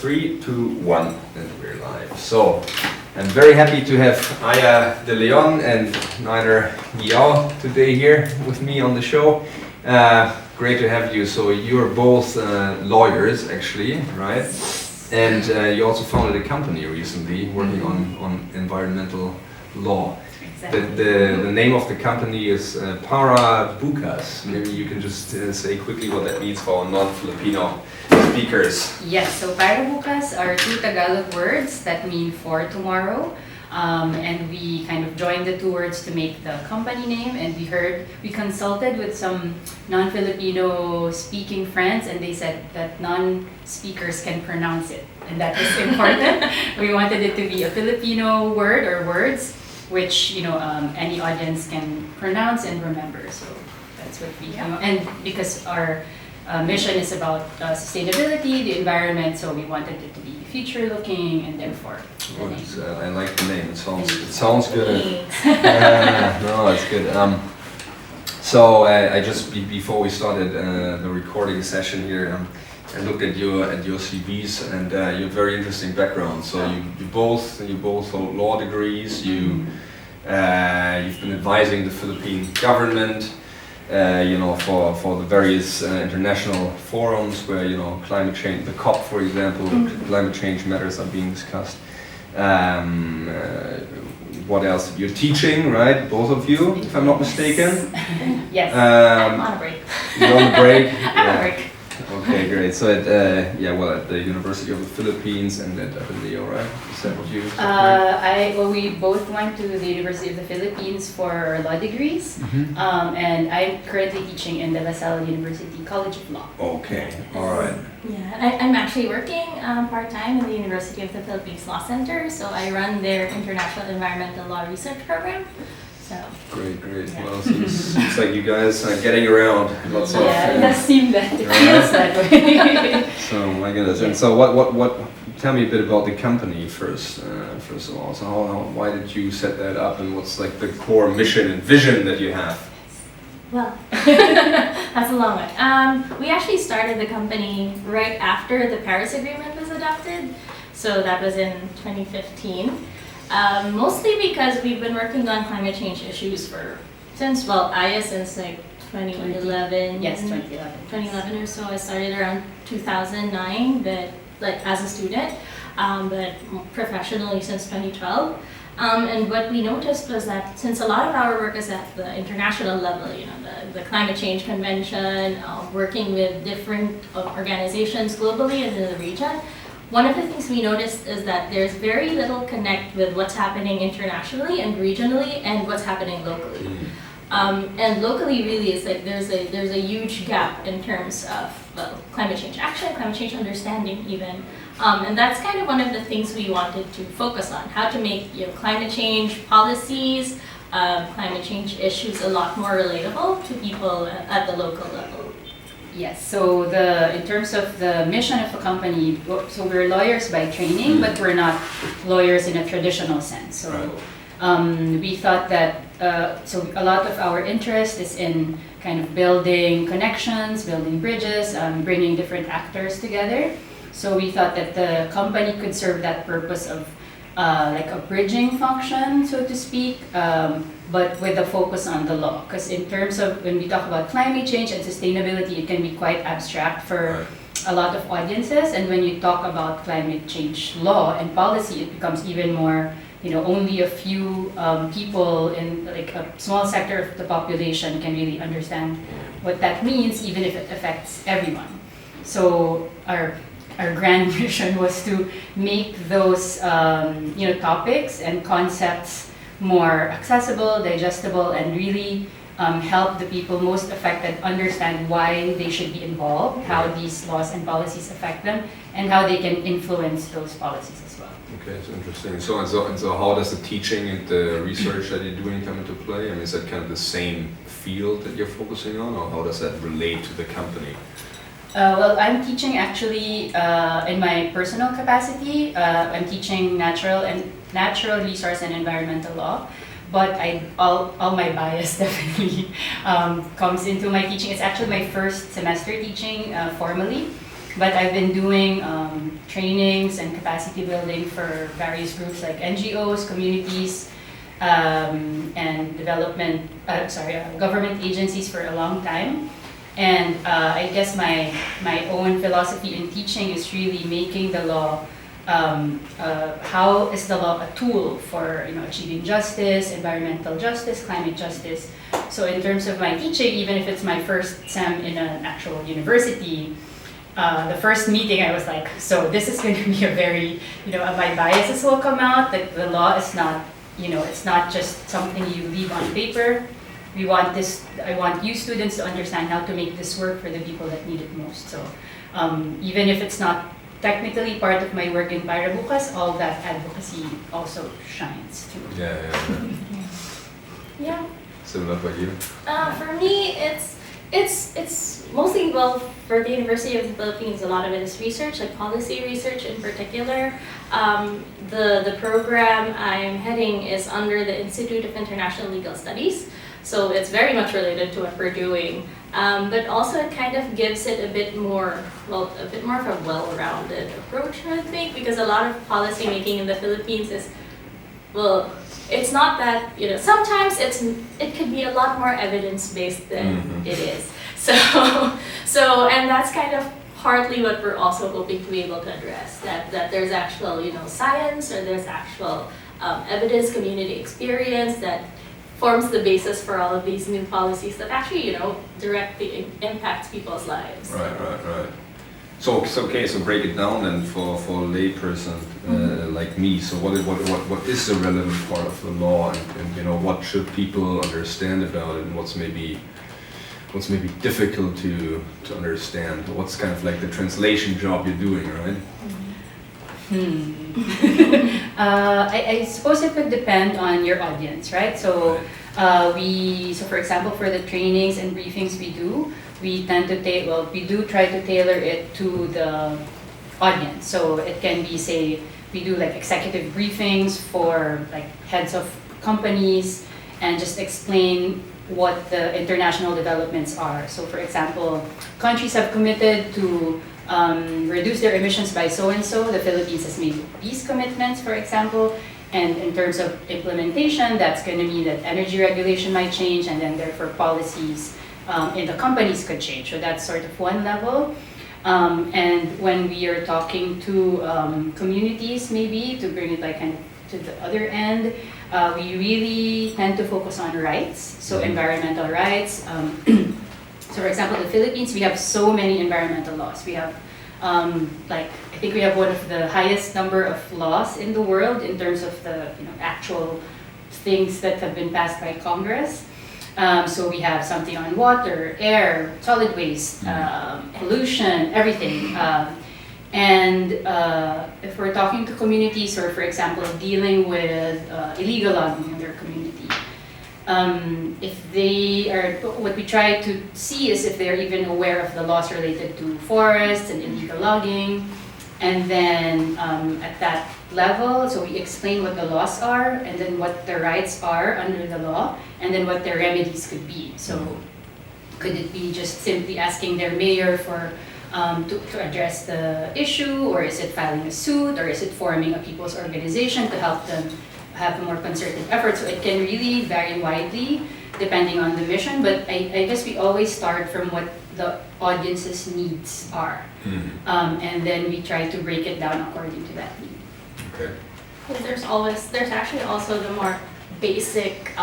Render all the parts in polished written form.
3, 2, 1, and we're live. So, I'm very happy to have Aya de Leon and neither Guiao today here with me on the show. Great to have you. So, you're both lawyers, actually, right? And you also founded a company recently working on environmental law. The name of the company is Parabukas. Maybe you can just say quickly what that means for our non-Filipino speakers. Yes, so Parabukas are two Tagalog words that mean for tomorrow. And we kind of joined the two words to make the company name, and we consulted with some non-Filipino speaking friends, and they said that non-speakers can pronounce it, and that is important. We wanted it to be a Filipino word or words which any audience can pronounce and remember. So that's what we and because our mission is about sustainability, the environment, so we wanted it to be future-looking, and therefore. I like the name. It sounds good. No, it's good. So I just before we started the recording session here, I looked at your CVs, and you have very interesting background. So you both hold law degrees. You've been advising the Philippine government, for the various international forums where climate change, the COP, for example, climate change matters are being discussed. What else? You're teaching, right? Both of you, if I'm not mistaken. Yes. I'm on a break. You're on a break. I'm on a break. Okay, great. So at the University of the Philippines and at Leo, right? Is that what you? We both went to the University of the Philippines for our law degrees, and I'm currently teaching in the La Salle University College of Law. Okay, all right. Yeah, I'm actually working part-time in the University of the Philippines Law Center, so I run their International Environmental Law Research Program. So. Great. Yeah. Well, seems like you guys are getting around. Lots of. It does seem that it feels that way. So my goodness, and so what? Tell me a bit about the company first of all. So why did you set that up, and what's like the core mission and vision that you have? Well, that's a long one. We actually started the company right after the Paris Agreement was adopted, so that was in 2015. Mostly because we've been working on climate change issues since like 2011. Yes, 2011. 2011 or so. I started around 2009, but like as a student, but professionally since 2012. And what we noticed was that since a lot of our work is at the international level, the Climate Change Convention, working with different organizations globally and in the region, one of the things we noticed is that there's very little connect with what's happening internationally and regionally and what's happening locally. And locally, really, it's like there's a huge gap in terms of climate change action, climate change understanding, even. And that's kind of one of the things we wanted to focus on: how to make climate change policies, climate change issues a lot more relatable to people at the local level. Yes, so in terms of the mission of the company, so we're lawyers by training, but we're not lawyers in a traditional sense. So we thought that, so a lot of our interest is in kind of building connections, building bridges, bringing different actors together. So we thought that the company could serve that purpose of like a bridging function, so to speak, but with a focus on the law. Because in terms of when we talk about climate change and sustainability, it can be quite abstract for a lot of audiences. And when you talk about climate change law and policy, it becomes even more, only a few people in like a small sector of the population can really understand what that means, even if it affects everyone. So our grand mission was to make those topics and concepts more accessible, digestible, and really help the people most affected understand why they should be involved, how these laws and policies affect them, and how they can influence those policies as well. Okay, it's interesting. So how does the teaching and the research that you're doing come into play? I mean, is that kind of the same field that you're focusing on, or how does that relate to the company? Well, I'm teaching actually in my personal capacity. I'm teaching natural resource and environmental law, but all my bias definitely comes into my teaching. It's actually my first semester teaching formally. but I've been doing trainings and capacity building for various groups like NGOs, communities, and government agencies for a long time. And I guess my own philosophy in teaching is really making the law, how is the law a tool for achieving justice, environmental justice, climate justice. So in terms of my teaching, even if it's my first sem in an actual university, the first meeting I was like, so this is going to be a very, my biases will come out, that the law is not, it's not just something you leave on paper. I want you students to understand how to make this work for the people that need it most. So even if it's not technically part of my work in Parabukas, all that advocacy also shines too. Yeah. So what about you? For me, it's mostly, well, for the University of the Philippines, a lot of it is research, like policy research in particular. The program I'm heading is under the Institute of International Legal Studies, so it's very much related to what we're doing. But also it kind of gives it a bit more of a well-rounded approach, I think, because a lot of policy making in the Philippines is, well, it's not that, sometimes it could be a lot more evidence-based than it is. So, and that's kind of partly what we're also hoping to be able to address, that there's actual, science, or there's actual evidence, community experience that forms the basis for all of these new policies that actually, directly impacts people's lives. Right. So break it down then for a layperson like me. So what is the relevant part of the law, and what should people understand about it, and what's maybe difficult to understand? What's kind of like the translation job you're doing, right? I suppose it would depend on your audience, right? So for example, for the trainings and briefings we tend to we do try to tailor it to the audience. So it can be, say, we do like executive briefings for like heads of companies and just explain what the international developments are. So for example, countries have committed to reduce their emissions by so-and-so. The Philippines has made these commitments, for example. And in terms of implementation, that's going to mean that energy regulation might change, and then therefore policies in the companies could change. So that's sort of one level. And when we are talking to communities, maybe to bring it like kind of to the other end, we really tend to focus on rights, so environmental rights. So for example, the Philippines, we have so many environmental laws. We have I think we have one of the highest number of laws in the world in terms of the actual things that have been passed by Congress. So we have something on water, air, solid waste, pollution, everything. And if we're talking to communities, or for example, dealing with illegal logging in their community, if they are, what we try to see is if they're even aware of the laws related to forests and illegal logging. And then at that level, so we explain what the laws are, and then what the rights are under the law, and then what their remedies could be. So could it be just simply asking their mayor for to address the issue, or is it filing a suit, or is it forming a people's organization to help them have a more concerted effort? So it can really vary widely depending on the mission, but I guess we always start from what the audience's needs are, and then we try to break it down according to that need. Okay. There's actually also the more basic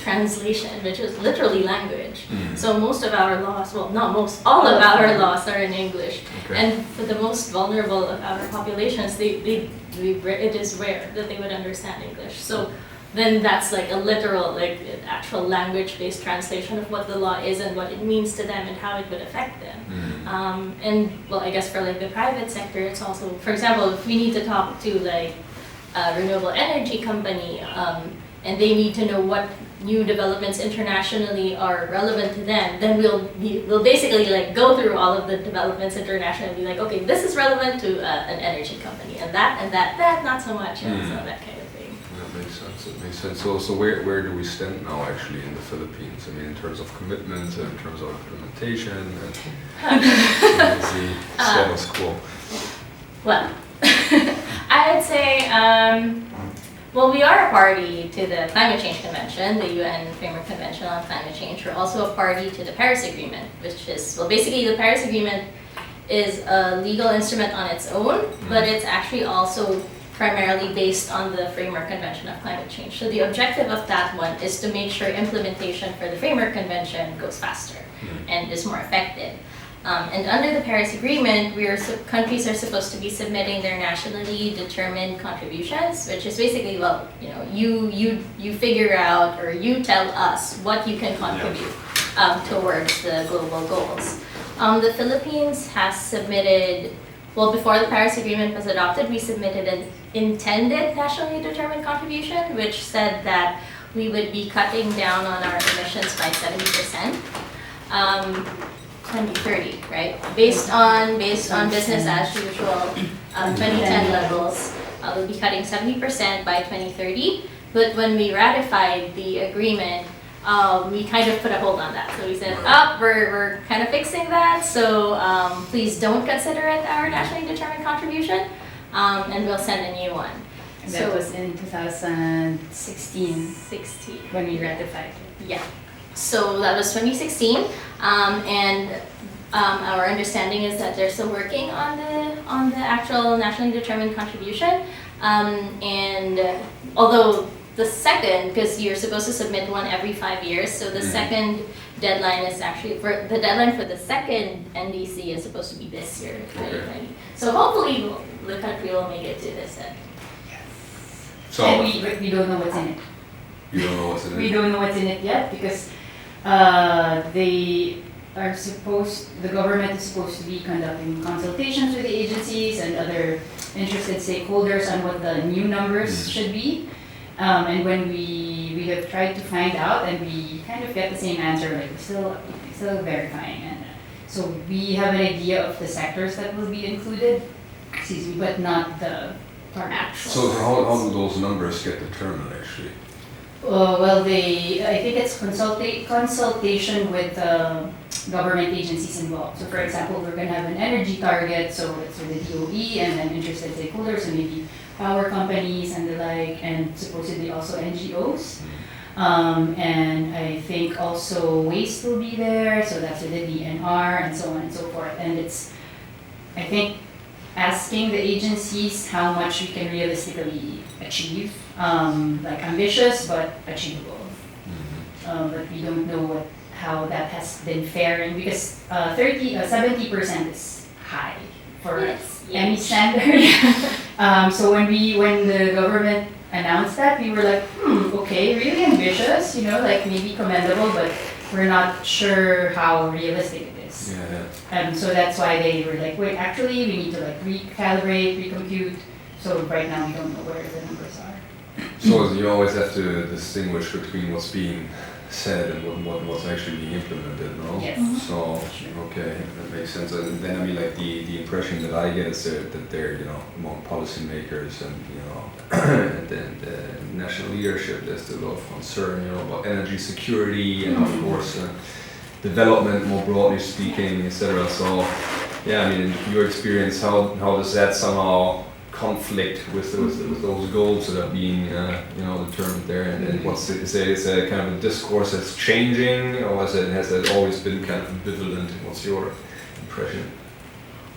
translation, which is literally language. So most of our laws, well, not most, all of our laws are in English. Okay. And for the most vulnerable of our populations, it is rare that they would understand English. So then that's like a literal, like actual language-based translation of what the law is and what it means to them and how it would affect them. And well, I guess for like the private sector, it's also, for example, if we need to talk to like a renewable energy company, and they need to know what new developments internationally are relevant to them, then we'll basically like go through all of the developments internationally and be like, okay, this is relevant to an energy company, and that not so much, so that kind of thing. That makes makes sense. It makes sense. So where do we stand now actually in the Philippines? I mean, in terms of commitment, in terms of implementation, and the status quo. Well, I would say, well, we are a party to the Climate Change Convention, the UN Framework Convention on Climate Change. We're also a party to the Paris Agreement, which is, well, basically the Paris Agreement is a legal instrument on its own, but it's actually also primarily based on the Framework Convention of Climate Change. So the objective of that one is to make sure implementation for the Framework Convention goes faster and is more effective. And under the Paris Agreement, countries are supposed to be submitting their nationally determined contributions, which is basically, well, you know, you figure out or you tell us what you can contribute towards the global goals. The Philippines has submitted, well, before the Paris Agreement was adopted, we submitted an intended nationally determined contribution, which said that we would be cutting down on our emissions by 70%. 2030, right? Based on business as usual, 2010 levels, we'll be cutting 70% by 2030. But when we ratified the agreement, we kind of put a hold on that. So we said, we're kind of fixing that. So please don't consider it our nationally determined contribution, and we'll send a new one. And that was in 2016 when we ratified it. Yeah. So that was 2016, and our understanding is that they're still working on the actual nationally determined contribution. And although the second, because you're supposed to submit one every 5 years, so the second deadline is actually the deadline for the second NDC is supposed to be this year, 2020. So hopefully the country will make it to this end. So And we don't know what's in it. you don't know what's in it? We don't know what's in it yet because the government is supposed to be conducting consultations with the agencies and other interested stakeholders on what the new numbers should be. And when we have tried to find out, and we kind of get the same answer, like we're still verifying. And so we have an idea of the sectors that will be included, but not the actual. So how do those numbers get determined actually? Well, I think it's consultation with government agencies involved. So for example, we're going to have an energy target, so it's with the DOE and then interested stakeholders, and maybe power companies and the like, and supposedly also NGOs. And I think also waste will be there, so that's with the DNR and so on and so forth. And it's, I think, asking the agencies how much we can realistically achieve, like ambitious but achievable. But we don't know how that has been faring because 70% is high for any standard. So when the government announced that, we were like, okay, really ambitious, like maybe commendable, but we're not sure how realistic it is. Yeah. So that's why they were like, wait, actually we need to like recalibrate, recompute. So right now we don't know where the numbers are. So you always have to distinguish between what's being said and what's actually being implemented, no? Yes. So, okay, that makes sense. And then I mean, like the impression that I get is that they're, among policymakers and, and then the national leadership, there's still a lot of concern, about energy security and of course development more broadly speaking, etc. So, yeah, I mean, in your experience, how does that somehow conflict with those goals that are being determined there, and is it kind of a discourse that's changing, or has it always been kind of ambivalent? What's your impression?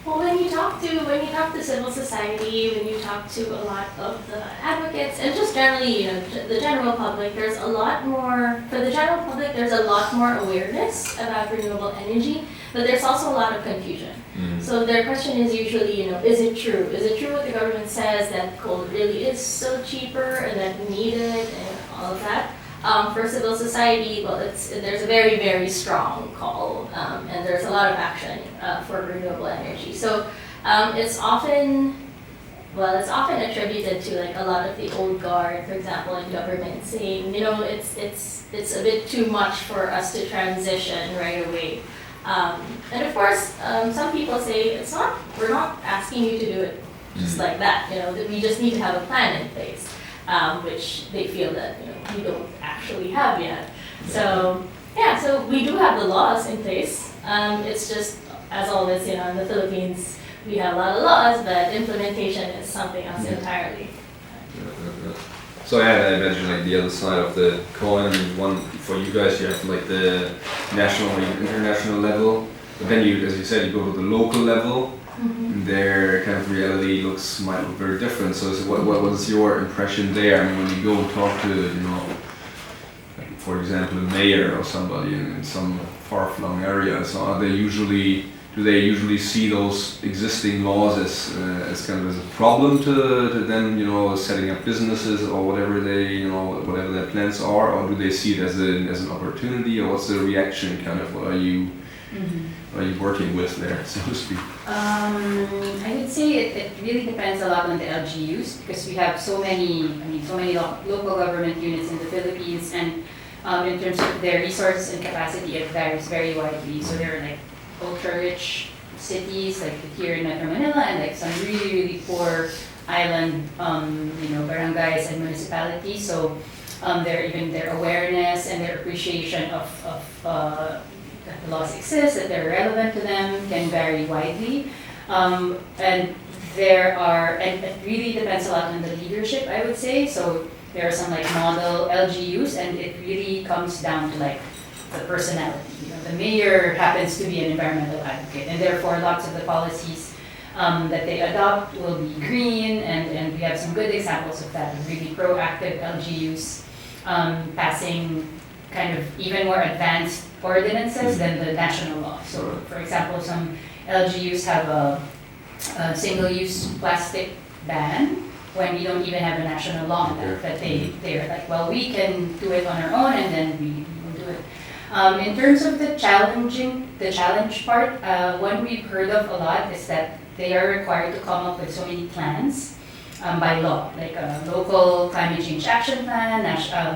Well, when you talk to civil society, when you talk to a lot of the advocates, and just generally, the general public, there's a lot more awareness about renewable energy, but there's also a lot of confusion. So their question is usually, is it true? Is it true what the government says that coal really is so cheaper and that we need it and all of that? For civil society, well, there's a very, very strong call, and there's a lot of action for renewable energy. So it's often attributed to like a lot of the old guard, for example, in government saying, it's a bit too much for us to transition right away. And of course, some people say we're not asking you to do it just like that, that we just need to have a plan in place. which they feel that we don't actually have yet. So yeah, so we do have the laws in place. It's just, as always, in the Philippines, we have a lot of laws, but implementation is something else entirely. So yeah, I imagine like the other side of the coin. I mean, one for you guys, you have like the national or international level, but then you, as you said, you go to the local level. And their kind of reality might look very different. So what was your impression there? I mean, when you go and talk to like, for example, a mayor or somebody in some far-flung area, so do they usually see those existing laws as kind of as a problem to them, setting up businesses or whatever whatever their plans are, or do they see it as an opportunity, or what's the reaction kind of? What are you working with there, so to speak? I would say it really depends a lot on the LGUs, because we have so many local government units in the Philippines, and in terms of their resources and capacity, it varies very widely. So there are like ultra-rich cities like here in Metro Manila, and like some really, really poor island, barangays and municipalities. So their awareness and their appreciation of that the laws exist, that they're relevant to them, can vary widely. And it really depends a lot on the leadership, I would say. So there are some like model LGUs, and it really comes down to like the personality. The mayor happens to be an environmental advocate, and therefore lots of the policies that they adopt will be green, and we have some good examples of that, of really proactive LGUs passing kind of even more advanced ordinances than the national law. So for example, some LGUs have a single-use plastic ban when we don't even have a national law on that, but they're like, well, we can do it on our own, and then we will do it. In terms of the challenge part, one we've heard of a lot is that they are required to come up with so many plans by law, like a local climate change action plan,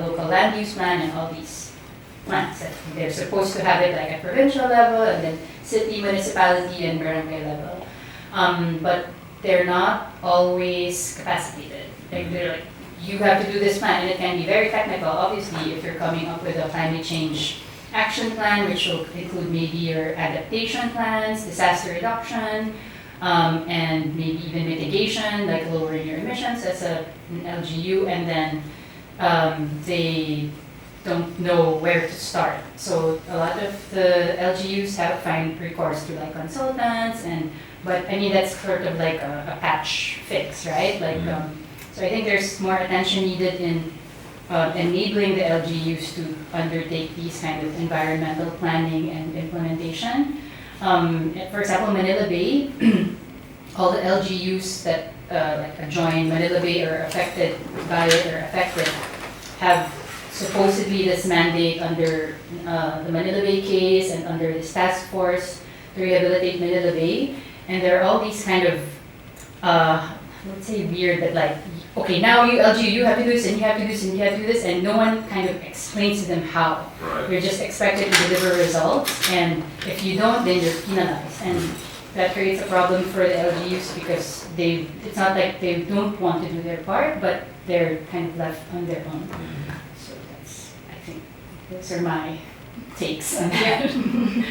local land use plan, and all these plans. They're supposed to have it like at provincial level, and then city, municipality, and barangay level. But they're not always capacitated. Like they're like, you have to do this plan, and it can be very technical. Obviously, if you're coming up with a climate change action plan, which will include maybe your adaptation plans, disaster reduction, and maybe even mitigation, like lowering your emissions as an LGU, and then they don't know where to start. So a lot of the LGUs find recourse to like consultants, but I mean that's sort of like a patch fix, right? Like so I think there's more attention needed in enabling the LGUs to undertake these kind of environmental planning and implementation. For example, Manila Bay, all the LGUs that like adjoin Manila Bay or affected by it or affected have supposedly this mandate under the Manila Bay case and under this task force to rehabilitate Manila Bay. And there are all these kind of, let's say weird, but like, okay, now you LGU, you have to do this, and you have to do this, and you have to do this, and no one kind of explains to them how. Right. You're just expected to deliver results, and if you don't, then you're penalized. And that creates a problem for the LGUs because it's not like they don't want to do their part, but they're kind of left on their own. So I think those are my takes on that. Yeah.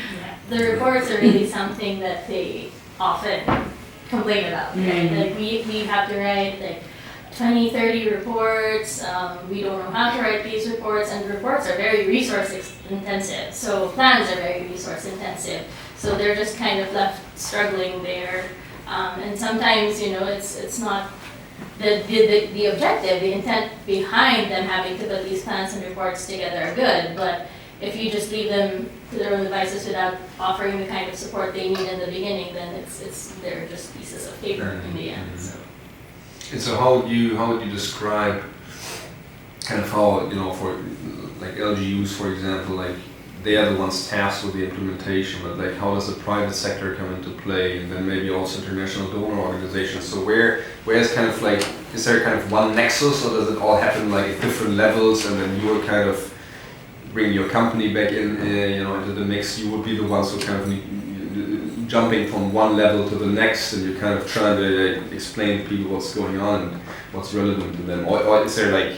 The reports are really something that they often complain about, right? Like we have to write like 20, 30 reports, we don't know how to write these reports, and reports are very resource intensive, so plans are very resource intensive, so they're just kind of left struggling there, and sometimes, it's not the objective, the intent behind them having to put these plans and reports together are good, but if you just leave them to their own devices without offering the kind of support they need in the beginning, then they're just pieces of paper in the end. So. And so how would you describe kind of how, for like LGUs, for example, like they are the ones tasked with the implementation, but like how does the private sector come into play, and then maybe also international donor organizations? So where is kind of like, is there kind of one nexus, or does it all happen like at different levels, and then you would kind of bring your company back in, into the mix? You would be the ones who kind of jumping from one level to the next, and you're kind of trying to explain to people what's going on and what's relevant to them? Or is there like,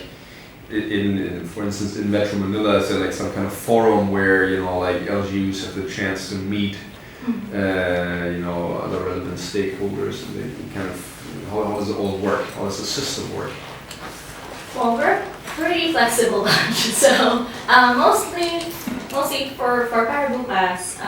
for instance, in Metro Manila, is there like some kind of forum where, you know, like LGUs have the chance to meet, you know, other relevant stakeholders, and they can kind of, how does it all work? How does the system work? Well, we're pretty flexible bunch, so mostly for Parabukas,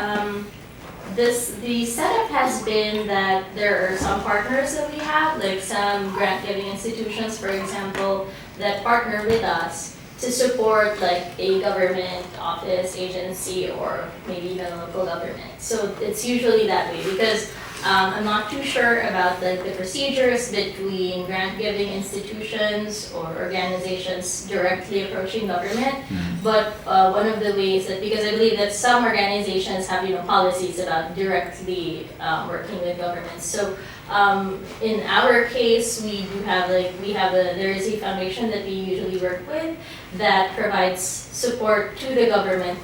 the setup has been that there are some partners that we have, like some grant-giving institutions, for example, that partner with us to support like a government office, agency, or maybe even a local government. So it's usually that way because I'm not too sure about the procedures between grant-giving institutions or organizations directly approaching government. But one of the ways that, because I believe that some organizations have, you know, policies about directly working with governments. So in our case, we do have there is a foundation that we usually work with that provides support to the government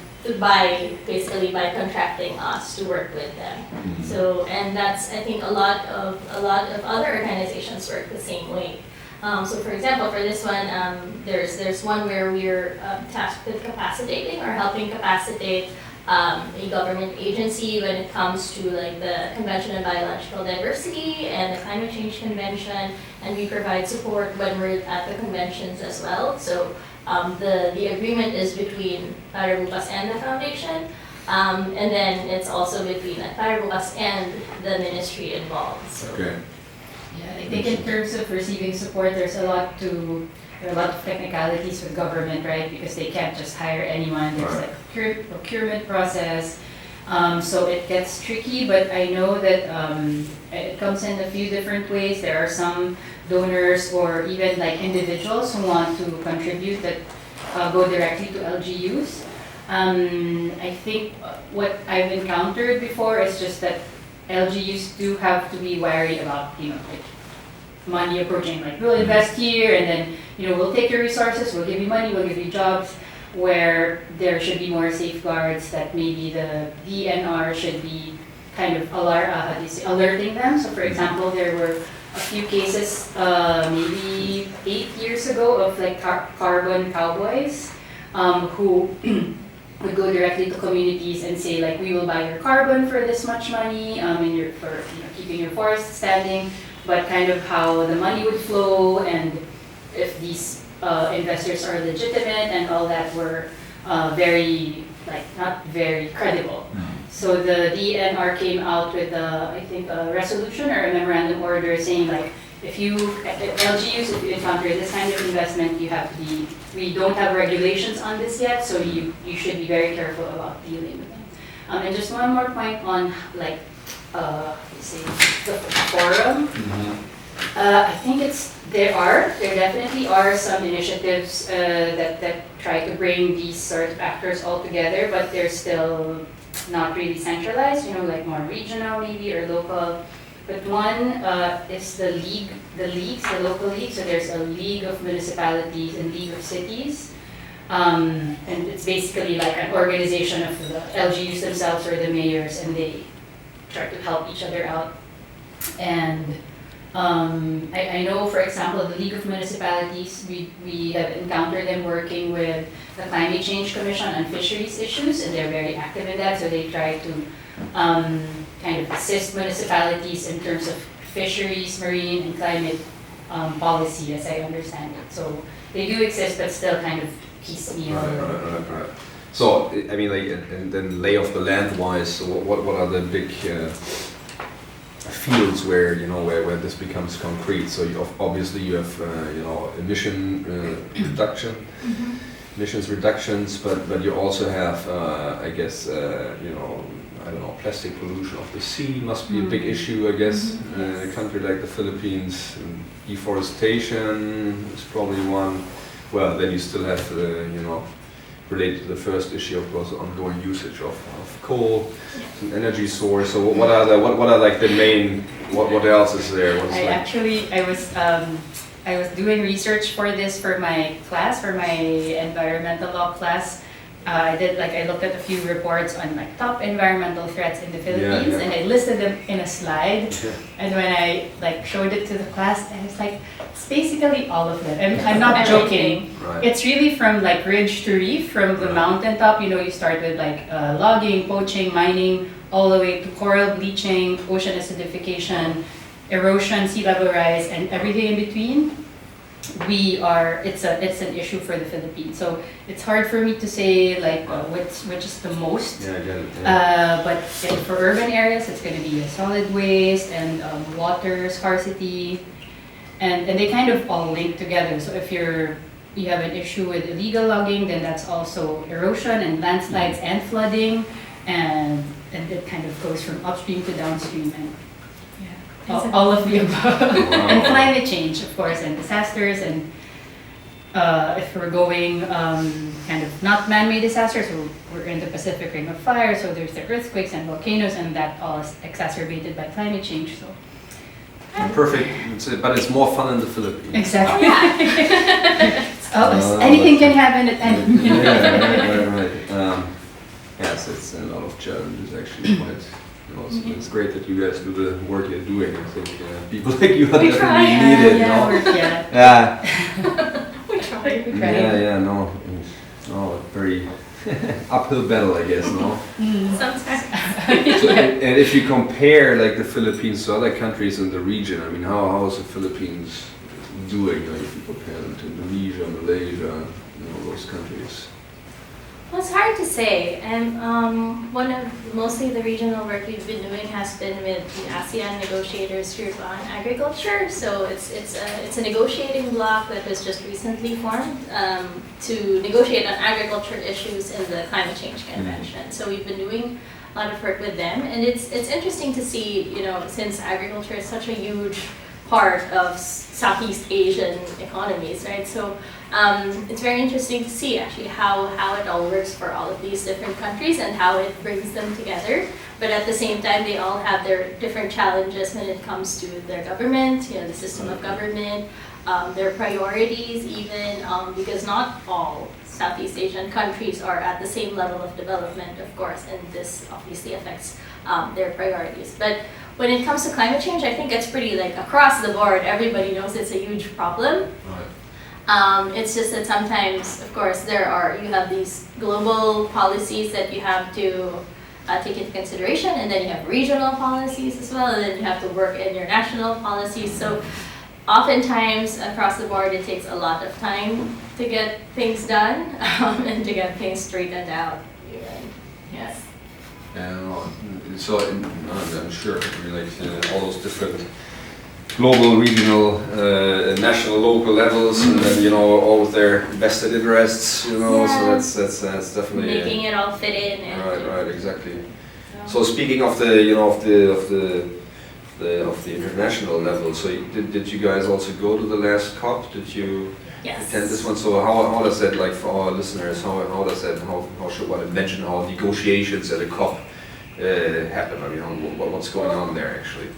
basically by contracting us to work with them. So, and that's, I think, a lot of other organizations work the same way. So for example, for this one, there's one where we're tasked with capacitating or helping capacitate a government agency when it comes to like the Convention on Biological Diversity and the Climate Change Convention, and we provide support when we're at the conventions as well. So the agreement is between Parabukas and the foundation, and then it's also between Parabukas and the ministry involved. So. Okay. Yeah, I think in terms of receiving support, there are a lot of technicalities with government, right? Because they can't just hire anyone. There's like a procurement process. So it gets tricky, but I know that it comes in a few different ways. There are some donors or even like individuals who want to contribute that go directly to LGUs. I think what I've encountered before is just that LGUs do have to be wary about, you know, like money approaching, like we'll invest here and then, you know, we'll take your resources, we'll give you money, we'll give you jobs, where there should be more safeguards that maybe the DNR should be kind of alerting them. So for example, there were a few cases maybe 8 years ago of like carbon cowboys who would go directly to communities and say like, we will buy your carbon for this much money and for keeping your forest standing, but kind of how the money would flow and if these investors are legitimate and all that were very, like, not very credible. So the DNR came out with I think a resolution or a memorandum order saying like, if LGUs, if you encounter this kind of investment, you have to be, we don't have regulations on this yet, so you should be very careful about dealing with them. And just one more point on like, the forum. I think there definitely are some initiatives that try to bring these sort of actors all together, but they're still not really centralized, you know, like more regional maybe or local. But one is the local league. So there's a league of municipalities and league of cities. And it's basically like an organization of the LGUs themselves or the mayors, and they try to help each other out. And I know, for example, the League of Municipalities, we have encountered them working with the Climate Change Commission on fisheries issues, and they're very active in that. So they try to kind of assist municipalities in terms of fisheries, marine, and climate policy, as I understand it. So they do exist, but still kind of piecemeal. Right. So, I mean, like, and then lay of the land wise, so what are the big fields where, you know, where this becomes concrete? So obviously you have, you know, emissions reductions, but you also have, I guess, you know, I don't know, plastic pollution of the sea must be a big issue, I guess, in a country like the Philippines. And deforestation is probably one. Well, then you still have, you know, related to the first issue, of course, ongoing usage of coal, as an energy source. So what are like the main, what else is there? I was doing research for this for my class, for my environmental law class, I looked at a few reports on like top environmental threats in the Philippines, yeah. and I listed them in a slide. Yeah. And when I like showed it to the class, I was like, it's basically all of them. I'm not joking. Right. It's really from like ridge to reef, from the mountaintop. You know, you start with like logging, poaching, mining, all the way to coral bleaching, ocean acidification, erosion, sea level rise, and everything in between. It's an issue for the Philippines. So it's hard for me to say like which is the most. Yeah, I get it. Yeah. But for urban areas, it's going to be solid waste and water scarcity, and they kind of all link together. So if you have an issue with illegal logging, then that's also erosion and landslides and flooding, and it kind of goes from upstream to downstream, and all of the above. And climate change, of course, and disasters, and if we're going kind of not man-made disasters, so we're in the Pacific Ring of Fire, so there's the earthquakes and volcanoes, and that all is exacerbated by climate change. So Perfect, but it's more fun in the Philippines. exactly. Anything can happen at any. Right. Yes, it's a lot of challenges actually. Quite. It's great that you guys do the work you're doing. I think people like you are definitely needed. We try. No, very uphill battle, I guess. No. Sometimes. So, and if you compare like the Philippines to other countries in the region, I mean, how is the Philippines doing? Like, if you compare them to Indonesia, Malaysia, those countries. Well, it's hard to say, and one of mostly the regional work we've been doing has been with the ASEAN negotiators group on agriculture. So it's a negotiating bloc that was just recently formed to negotiate on agriculture issues in the climate change convention. So we've been doing a lot of work with them, and it's interesting to see, since agriculture is such a huge part of Southeast Asian economies, right? So it's very interesting to see actually how it all works for all of these different countries and how it brings them together. But at the same time, they all have their different challenges when it comes to their government, the system of government, their priorities even, because not all Southeast Asian countries are at the same level of development, of course, and this obviously affects their priorities. But when it comes to climate change, I think it's pretty like across the board, everybody knows it's a huge problem. Right. It's just that sometimes, of course, you have these global policies that you have to take into consideration, and then you have regional policies as well, and then you have to work in your national policies. So oftentimes across the board, it takes a lot of time to get things done and to get things straightened out. Yes. So I'm sure, like all those different global, regional, national, local levels, and then all of their vested interests, so that's definitely making it all fit in. And right, exactly. So speaking of the of the international level, so did you guys also go to the last COP? Did you attend this one? So how does that, like for our listeners, how does that, how should one imagine how negotiations at a COP happen? I mean, what's going on there actually?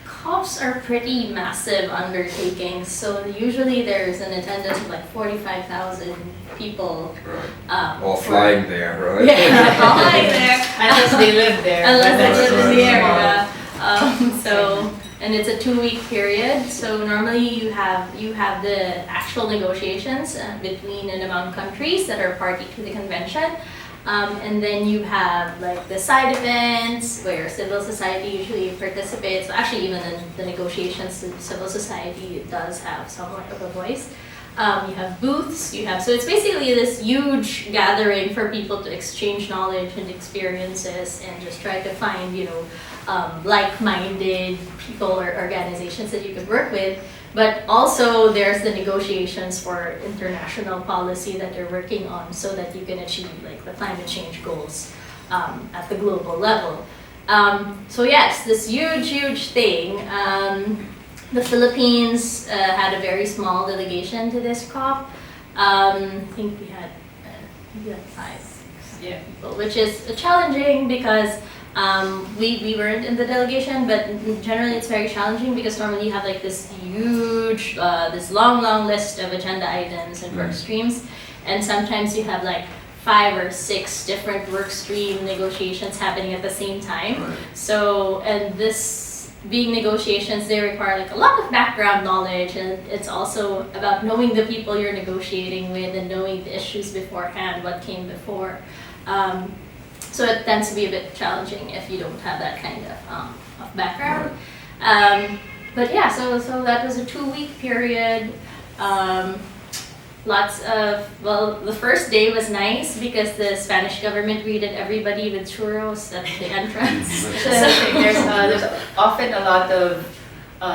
COPs are pretty massive undertakings, so usually there's an attendance of like 45,000 people. Right. All flying there, right? Yeah, flying there. Unless they live there. Unless they live in the Right. area. And it's a 2-week period, so normally you have the actual negotiations between and among countries that are party to the convention. And then you have like the side events where civil society usually participates. So actually, even in the negotiations, civil society does have somewhat of a voice. You have booths, so it's basically this huge gathering for people to exchange knowledge and experiences and just try to find, like-minded people or organizations that you could work with. But also there's the negotiations for international policy that they're working on so that you can achieve like the climate change goals at the global level. So yes, this huge thing. The Philippines had a very small delegation to this COP. I think we had 5 people, which is challenging because we weren't in the delegation, but generally it's very challenging because normally you have like this huge, this long list of agenda items and work streams, and sometimes you have like 5 or 6 different work stream negotiations happening at the same time. Right. So, and this being negotiations, they require like a lot of background knowledge, and it's also about knowing the people you're negotiating with and knowing the issues beforehand, what came before. So it tends to be a bit challenging if you don't have that kind of background. But yeah, so that was a 2-week period. Lots of, well, the first day was nice because the Spanish government greeted everybody with churros at the entrance. There's often a lot of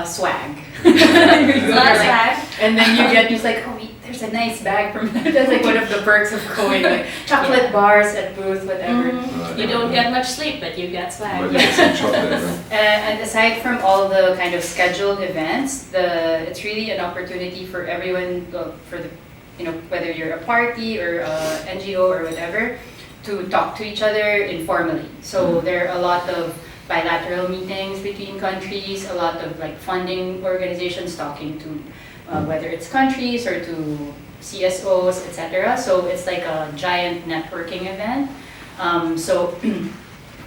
swag. Swag. And then you get just like, oh, there's a nice bag from that's like one of the perks of going, like chocolate bars at booth, whatever. You don't get much sleep, but you get swag. But you get some chocolate, right? And aside from all the kind of scheduled events, it's really an opportunity for everyone, for the, whether you're a party or NGO or whatever, to talk to each other informally. So there are a lot of bilateral meetings between countries, a lot of like funding organizations talking to whether it's countries or to CSOs, etc. So it's like a giant networking event. So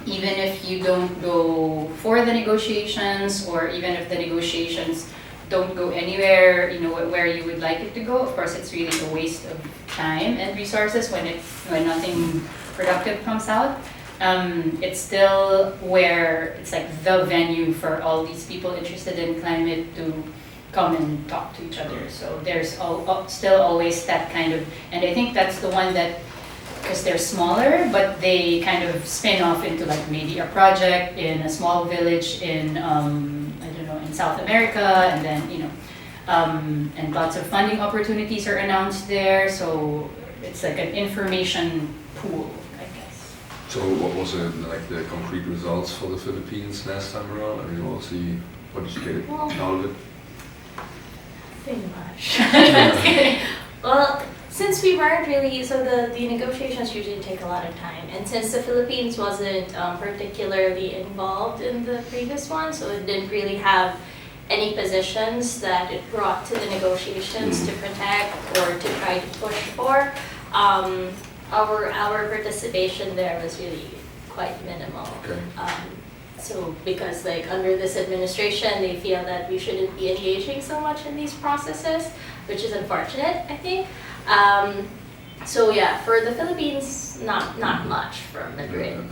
even if you don't go for the negotiations, or even if the negotiations don't go anywhere, where you would like it to go, of course it's really a waste of time and resources when nothing productive comes out. It's still where it's like the venue for all these people interested in climate to come and talk to each other. So there's still always that kind of, and I think that's the one that, because they're smaller, but they kind of spin off into like maybe a project in a small village in, in South America, and then, and lots of funding opportunities are announced there. So it's like an information pool, I guess. So what was like the concrete results for the Philippines last time around? I mean, what did you get out of it? Pretty much. Well, since we weren't really, so the negotiations usually take a lot of time, and since the Philippines wasn't particularly involved in the previous one, so it didn't really have any positions that it brought to the negotiations to protect or to try to push for, our participation there was really quite minimal. Okay. So because like under this administration, they feel that we shouldn't be engaging so much in these processes, which is unfortunate, I think. So yeah, for the Philippines, not much from Madrid.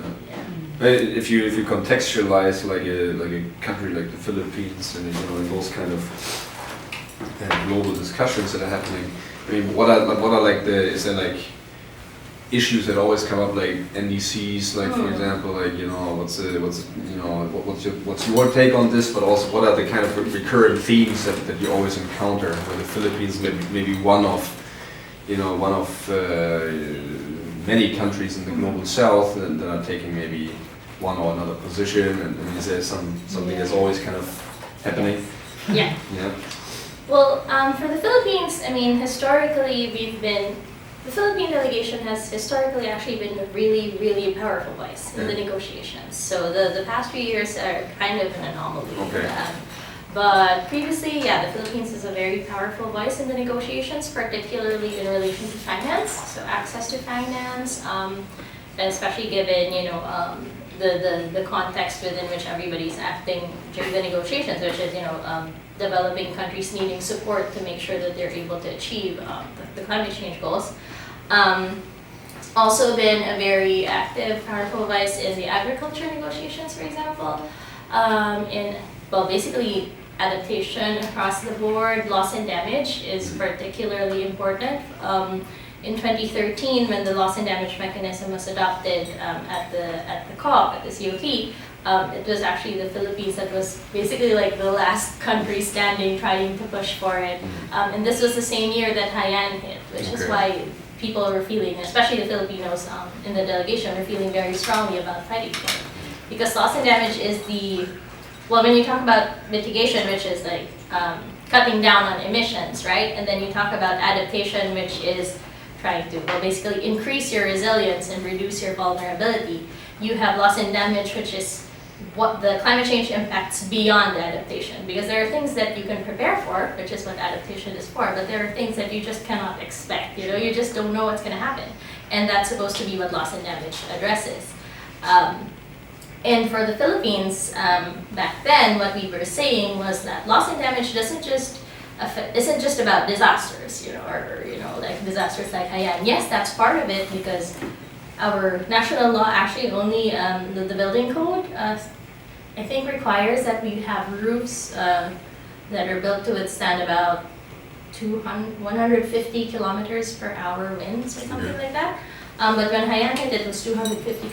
Yeah. If you contextualize like a country like the Philippines, and in those kind of global discussions that are happening, I mean, what are like is there like issues that always come up, like NDCs, like for example, like what's your take on this, but also what are the kind of recurrent themes that you always encounter, where the Philippines maybe one of many countries in the global south that are taking maybe one or another position, and I mean, is there something that's always kind of happening? Yeah. Yeah. Well, for the Philippines, I mean, historically the Philippine delegation has historically actually been a really, really powerful voice in the negotiations. So the past few years are kind of an anomaly. Okay. But previously, yeah, the Philippines is a very powerful voice in the negotiations, particularly in relation to finance, so access to finance, and especially given, the context within which everybody's acting during the negotiations, which is, developing countries needing support to make sure that they're able to achieve the climate change goals. Also been a very active, powerful voice in the agriculture negotiations, for example, basically adaptation across the board. Loss and damage is particularly important. In 2013, when the loss and damage mechanism was adopted at the COP, at the COP, it was actually the Philippines that was basically like the last country standing, trying to push for it. And this was the same year that Haiyan hit, which is why people were feeling, especially the Filipinos in the delegation, were feeling very strongly about fighting for it. Because loss and damage is when you talk about mitigation, which is like cutting down on emissions, right? And then you talk about adaptation, which is trying to basically increase your resilience and reduce your vulnerability. You have loss and damage, which is what the climate change impacts beyond adaptation, because there are things that you can prepare for, which is what adaptation is for, but there are things that you just cannot expect. You just don't know what's going to happen. and that's supposed to be what loss and damage addresses. And for the Philippines, back then, what we were saying was that loss and damage isn't just about disasters, or like disasters like Haiyan. Yes, that's part of it because our national law actually only the building code I think requires that we have roofs that are built to withstand about 150 kilometers per hour winds or something like that. But when Haiyan hit, it was 250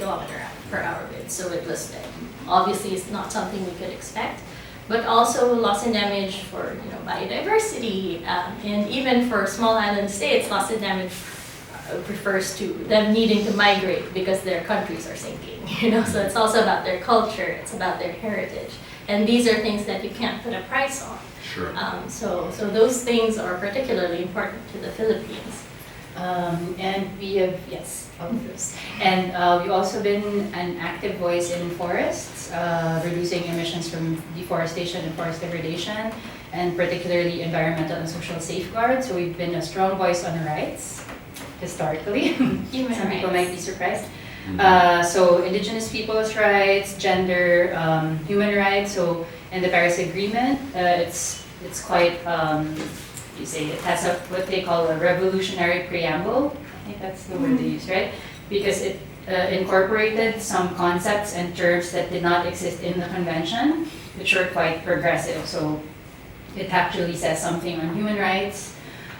per hour winds, so it was obviously it's not something we could expect. But also loss and damage for biodiversity, and even for small island states, loss and damage refers to them needing to migrate because their countries are sinking. So it's also about their culture, it's about their heritage, and these are things that you can't put a price on. Sure. So those things are particularly important to the Philippines. And we have, yes, all of those. And we've also been an active voice in forests, reducing emissions from deforestation and forest degradation, and particularly environmental and social safeguards. So we've been a strong voice on rights, historically. Some people might be surprised. So indigenous people's rights, gender, human rights. So in the Paris Agreement, it's quite, you say it has what they call a revolutionary preamble. I think that's the word they use, right? Because it incorporated some concepts and terms that did not exist in the convention, which were quite progressive. So it actually says something on human rights,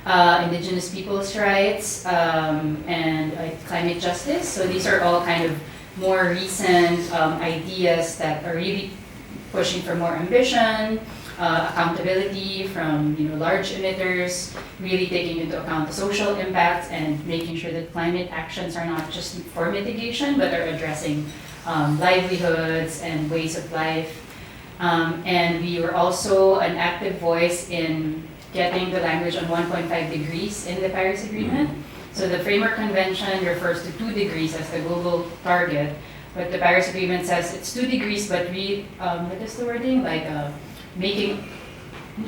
indigenous people's rights, and climate justice. So these are all kind of more recent ideas that are really pushing for more ambition, accountability from large emitters, really taking into account the social impacts and making sure that climate actions are not just for mitigation, but are addressing livelihoods and ways of life. And we were also an active voice in getting the language on 1.5 degrees in the Paris Agreement. So the Framework Convention refers to 2 degrees as the global target, but the Paris Agreement says it's 2 degrees, but what is the wording? Like making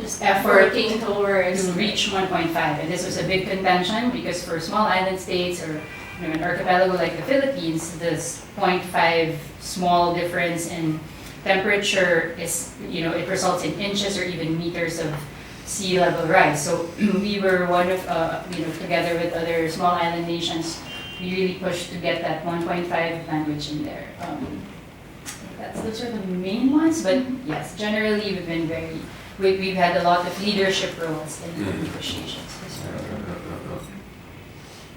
just effort towards to reach 1.5. And this was a big contention because for small island states or an archipelago like the Philippines, this 0.5 small difference in temperature is, it results in inches or even meters of sea level rise. So we were one of, together with other small island nations, we really pushed to get that 1.5 language in there. Those are the main ones, but yes, generally we've been we've had a lot of leadership roles in the negotiations.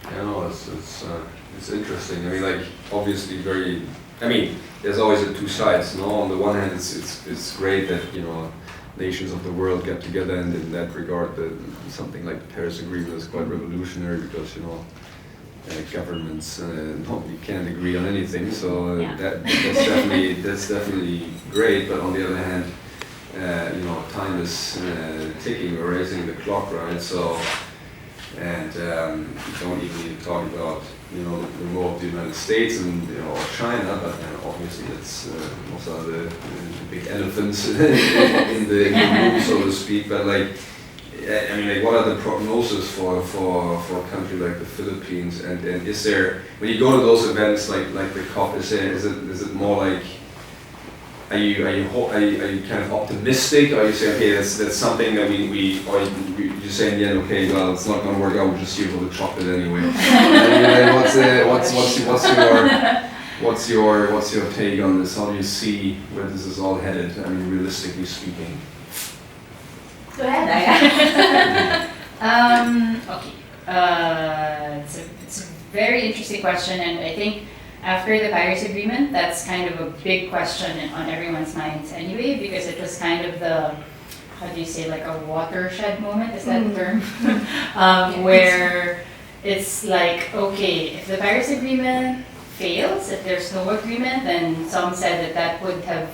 Yeah, no, it's interesting. I mean, like obviously there's always the two sides. No, on the one hand, it's great that nations of the world get together, and in that regard, something like the Paris Agreement is quite revolutionary because governments normally can't agree on anything. So that's definitely great. But on the other hand, time is ticking. We're raising the clock, right? So, and you don't even need to talk about the role of the United States and or China, but obviously that's also the big elephants in the room, so to speak. But what are the prognosis for a country like the Philippines? And is there, when you go to those events like the COP, is it more like, are you kind of optimistic, or you say, okay, that's something that or you say in the end, okay, well, it's not going to work out, we'll just use all the chocolate anyway. What's your take on this? How do you see where this is all headed? Realistically speaking. Go ahead. Okay. It's a very interesting question, and I think after the Paris Agreement, that's kind of a big question on everyone's minds anyway, because it was kind of the, how do you say, like a watershed moment, is that the term? Where it's like, okay, if the Paris Agreement fails, if there's no agreement, then some said that would have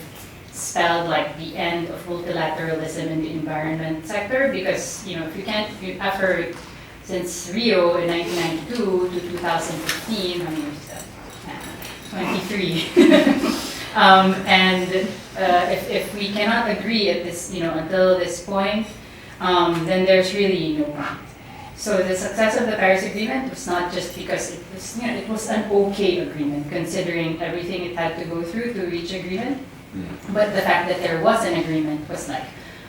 spelled like the end of multilateralism in the environment sector, because if you can't, since Rio in 1992 to 2015, how many years is that? 23. And if we cannot agree at this, until this point, then there's really So the success of the Paris Agreement was not just because it was, it was an okay agreement, considering everything it had to go through to reach agreement. But the fact that there was an agreement was like,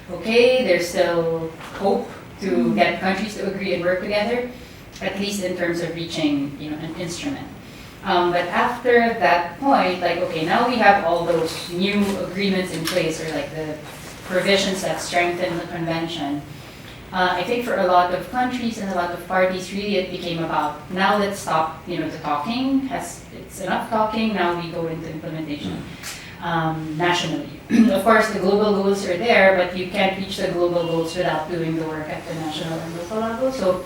okay, there's still hope to get countries to agree and work together, at least in terms of reaching, an instrument. But after that point, like, okay, now we have all those new agreements in place, or like the provisions that strengthen the convention. I think for a lot of countries and a lot of parties, really it became about, now let's stop, the talking. It's enough talking, now we go into implementation nationally. Of course, the global goals are there, but you can't reach the global goals without doing the work at the national and local level. So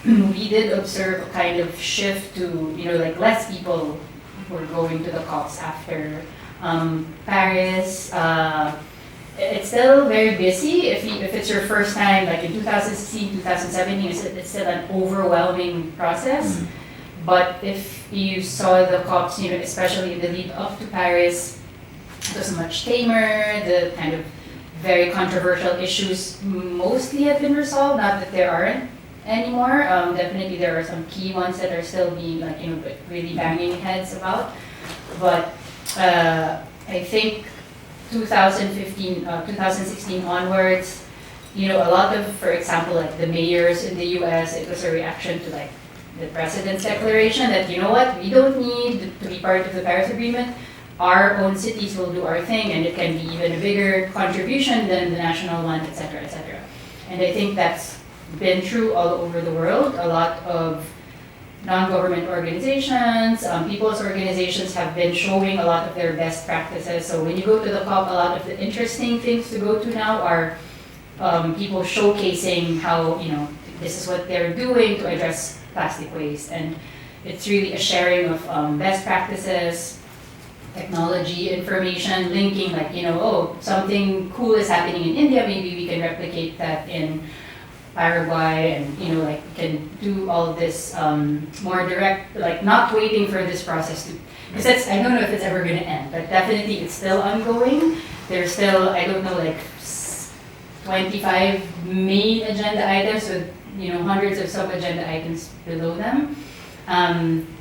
we did observe a kind of shift to, like less people were going to the COPs after Paris. It's still very busy. If it's your first time, like in 2016, 2017, it's still an overwhelming process. But if you saw the COPs, especially in the lead up to Paris, it was much tamer. The kind of very controversial issues mostly have been resolved. Not that there aren't anymore. Definitely there are some key ones that are still being really banging heads about. But I think 2015, 2016 onwards, a lot of, for example, like the mayors in the US, it was a reaction to like the president's declaration that, what, we don't need to be part of the Paris Agreement. Our own cities will do our thing, and it can be even a bigger contribution than the national one, etc., etc. And I think that's been true all over the world. A lot of non-government organizations, people's organizations have been showing a lot of their best practices. So when you go to the COP, a lot of the interesting things to go to now are people showcasing how, this is what they're doing to address plastic waste. And it's really a sharing of best practices, technology, information, linking like, oh, something cool is happening in India, maybe we can replicate that in Paraguay, and like we can do all of this more direct, like not waiting for this process to, because I don't know if it's ever going to end, but definitely it's still ongoing. There's still, I don't know, like 25 main agenda items with hundreds of sub-agenda items below them.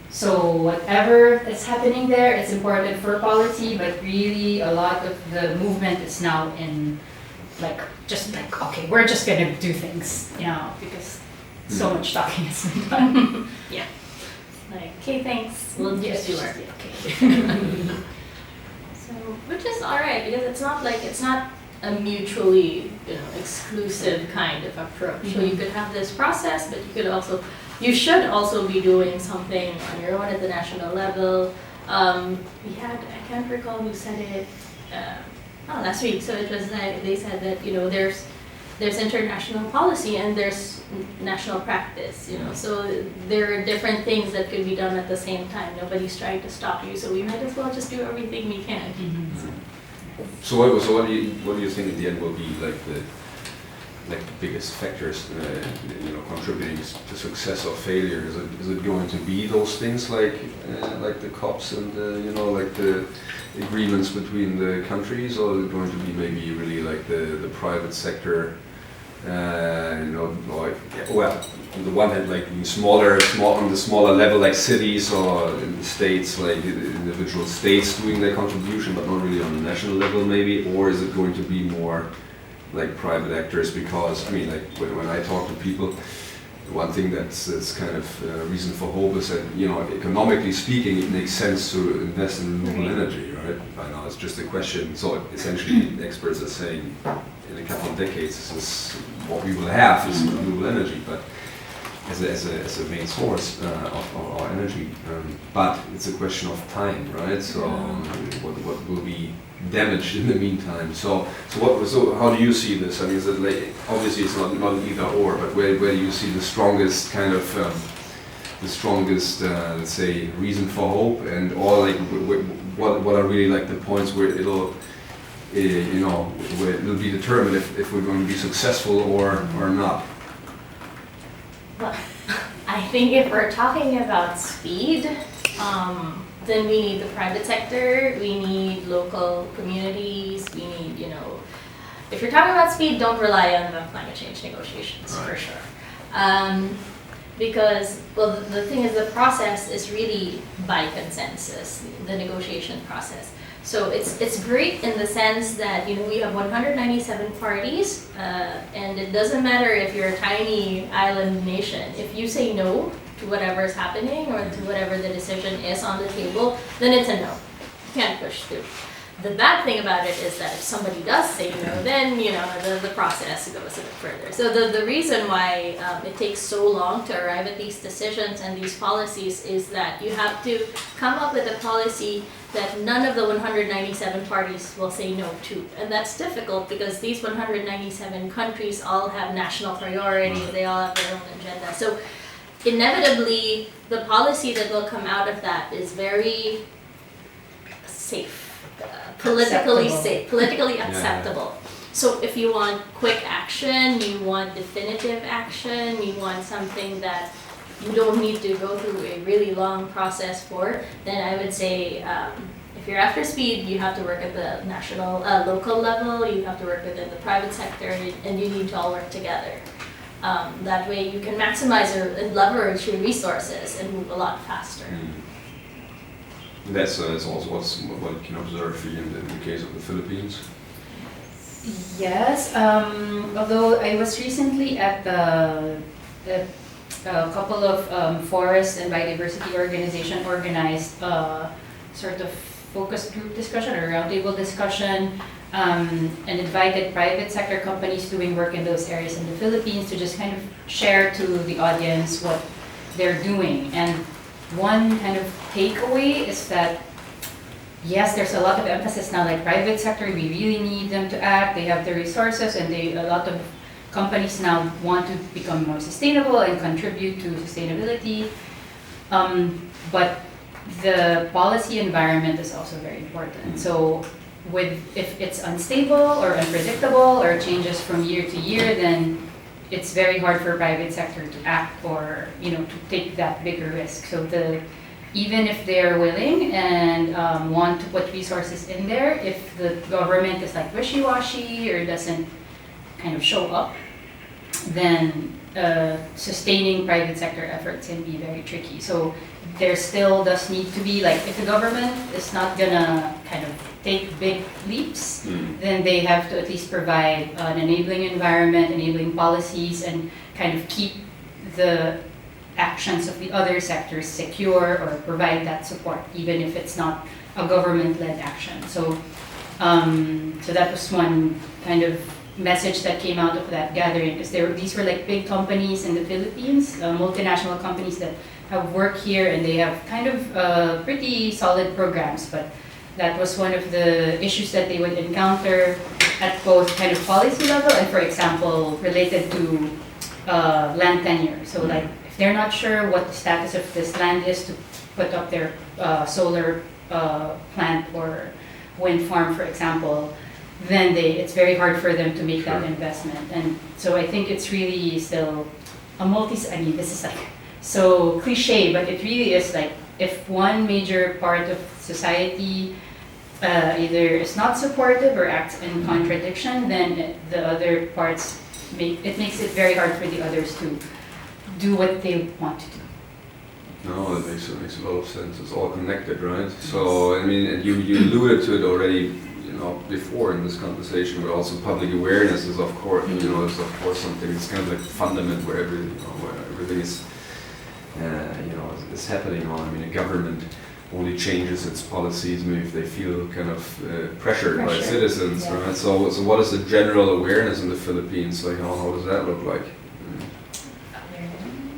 So whatever is happening there, it's important for policy, but really a lot of the movement is now in okay, we're just gonna do things, because so much talking has been done. Yeah. Like, okay, thanks. We'll just do our okay. So, which is alright, because it's not a mutually, exclusive kind of approach. So you could have this process, but you should also be doing something on your own at the national level. I can't recall who said it last week. So it was like they said that there's international policy and there's national practice. So there are different things that could be done at the same time. Nobody's trying to stop you, so we might as well just do everything we can. So what do you think in the end will be like the biggest factors, contributing to success or failure? Is it going to be those things like the COPs and like the agreements between the countries, or is it going to be maybe really like the private sector? Well, on the one hand, like on the smaller level, like cities, or in the states, like individual states doing their contribution, but not really on the national level, maybe, or is it going to be more like private actors? Because like when I talk to people, one thing that's kind of a reason for hope is that economically speaking, it makes sense to invest in renewable energy, right? By now, it's just a question. So essentially, experts are saying in a couple of decades, this is what we will have is renewable energy, but as a main source of our energy. But it's a question of time, right? So what will be damaged in the meantime? So how do you see this? I mean, is it like, obviously it's not an either or, but where do you see the strongest kind of let's say reason for hope, and or like what are really like the points where it'll where it'll be determined if we're going to be successful or not? Well, I think if we're talking about speed, then we need the private sector, we need local communities, we need, if you're talking about speed, don't rely on the climate change negotiations, for sure. Because, well, the thing is, the process is really by consensus, the negotiation process. So it's great in the sense that, you know, we have 197 parties, and it doesn't matter if you're a tiny island nation. If you say no to whatever is happening or to whatever the decision is on the table, then it's a no. You can't push through. The bad thing about it is that if somebody does say no, then, you know, the process goes a bit further. So the reason why it takes so long to arrive at these decisions and these policies is that you have to come up with a policy that none of the 197 parties will say no to. And that's difficult because these 197 countries all have national priorities, they all have their own agenda. So inevitably, the policy that will come out of that is very safe. Politically safe, politically acceptable. So if you want quick action, you want definitive action, you want something that you don't need to go through a really long process for, then I would say if you're after speed, you have to work at the national, local level, you have to work within the private sector, and you need to all work together. That way you can maximize and leverage your resources and move a lot faster. That's also what you can observe in the case of the Philippines. Yes, although I was recently at a couple of forest and biodiversity organization organized sort of focus group discussion or roundtable discussion, and invited private sector companies doing work in those areas in the Philippines to just kind of share to the audience what they're doing. And one kind of takeaway is that, yes, there's a lot of emphasis now, like private sector, we really need them to act, they have the resources, and a lot of companies now want to become more sustainable and contribute to sustainability. But the policy environment is also very important. So if it's unstable or unpredictable or changes from year to year, then it's very hard for private sector to act or, you know, to take that bigger risk. So even if they're willing and want to put resources in there, if the government is like wishy-washy or doesn't kind of show up, then sustaining private sector efforts can be very tricky. So there still does need to be, like, if the government is not gonna kind of take big leaps, then they have to at least provide an enabling environment, enabling policies, and kind of keep the actions of the other sectors secure or provide that support, even if it's not a government-led action. So, so that was one kind of message that came out of that gathering, because these were like big companies in the Philippines, multinational companies that have work here, and they have kind of pretty solid programs, but that was one of the issues that they would encounter at both kind of policy level and, for example, related to land tenure. So like, if they're not sure what the status of this land is to put up their solar plant or wind farm, for example, then it's very hard for them to make that investment. And so I think it's really still a I mean, this is like so cliche, but it really is like, if one major part of society either is not supportive or acts in contradiction, then the other parts makes it very hard for the others to do what they want to do. No, that makes a lot of sense. It's all connected, right? So I mean, and you alluded to it already, you know, before in this conversation, but also public awareness is of course, you know, is of course something. It's kind of like fundament where everything is, you know, is happening on. I mean, a government only changes its policies maybe if they feel kind of pressured by citizens, right? So what is the general awareness in the Philippines? Like, how does that look like?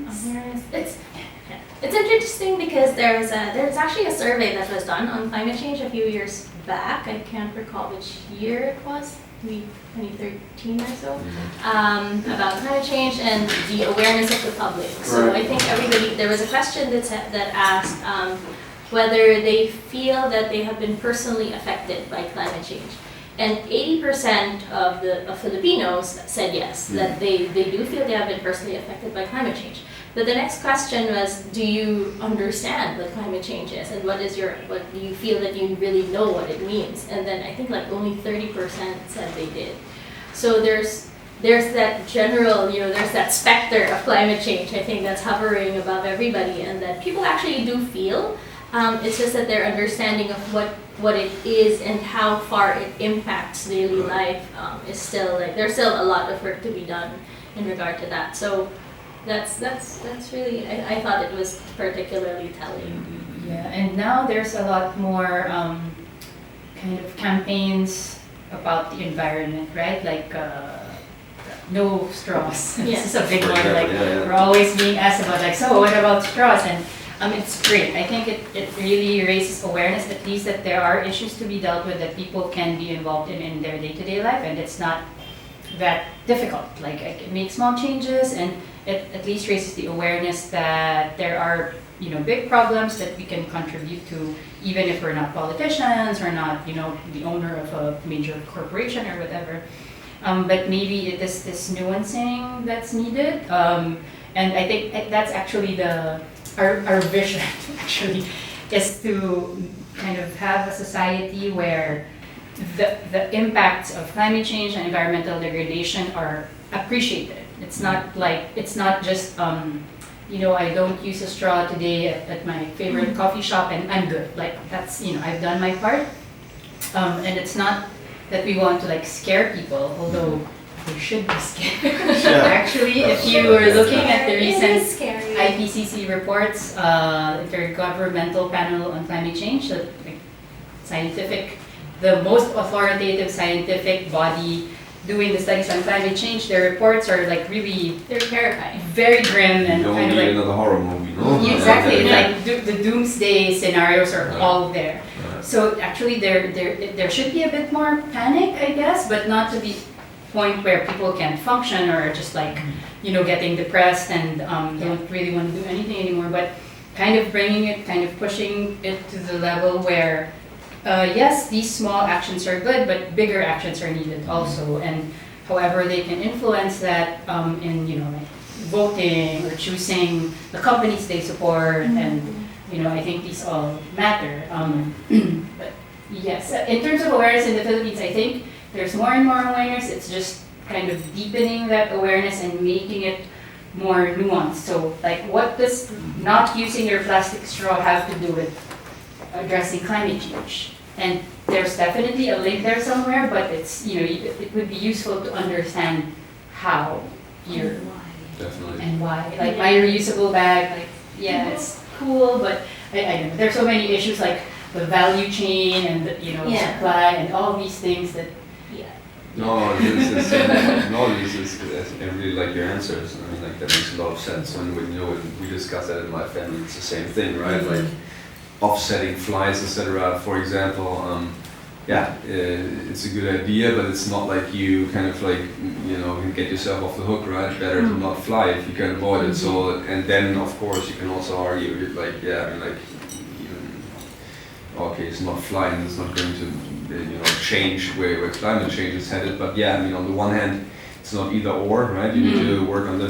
Awareness. It's interesting because there's actually a survey that was done on climate change a few years back. I can't recall which year it was, maybe 2013 or so, about climate change and the awareness of the public. So I think there was a question that asked whether they feel that they have been personally affected by climate change. And 80% of Filipinos said yes, that they do feel they have been personally affected by climate change. But the next question was, do you understand what climate change is, and what do you feel that you really know what it means? And then I think like only 30% said they did. So there's there's that general, there's that specter of climate change, I think, that's hovering above everybody, and that people actually do feel. It's just that their understanding of what it is and how far it impacts daily life is still, there's still a lot of work to be done in regard to that. So that's really, I thought it was particularly telling. Yeah, and now there's a lot more kind of campaigns about the environment, right? Like no straws. Yeah. This is a big one. Like we're always being asked about so what about straws? And it's great. I think it really raises awareness, at least that there are issues to be dealt with that people can be involved in their day-to-day life, and it's not that difficult. Like I can make small changes, and it at least raises the awareness that there are big problems that we can contribute to, even if we're not politicians or not the owner of a major corporation or whatever. But maybe it is this nuancing that's needed, and I think that's actually our vision actually is to kind of have a society where the impacts of climate change and environmental degradation are appreciated. It's not just I don't use a straw today at my favorite coffee shop and I'm good. That's I've done my part, and it's not that we want to scare people, although they should be scared. Actually, if you were looking at the recent IPCC reports, Intergovernmental Panel on Climate Change, the most authoritative scientific body doing the studies on climate change, their reports are really, they're terrifying, very grim, and don't need another horror movie, no? Exactly, the doomsday scenarios are all there. So actually, there should be a bit more panic, I guess, but not to the point where people can't function or just getting depressed and don't really want to do anything anymore. But kind of bringing it, kind of pushing it to the level where yes, these small actions are good, but bigger actions are needed also. And however they can influence that in voting or choosing the companies they support, and I think these all matter. But yes, in terms of awareness in the Philippines, I think there's more and more awareness. It's just kind of deepening that awareness and making it more nuanced. So what does not using your plastic straw have to do with addressing climate change? And there's definitely a link there somewhere, but it's it would be useful to understand how you're Definitely. and why. My reusable bag, it's cool, but I don't know. There's so many issues like the value chain and supply and all these things that. No, this is I really like your answers. I mean, that makes a lot of sense. When we discuss that in my family, it's the same thing, right? Offsetting flies, etc. For example, it's a good idea, but it's not like you kind of can get yourself off the hook, right? Better to not fly if you can avoid it. So, and then of course you can also argue okay, it's not flying, it's not going to change where climate change is headed. But on the one hand, it's not either or, right? You need to work on the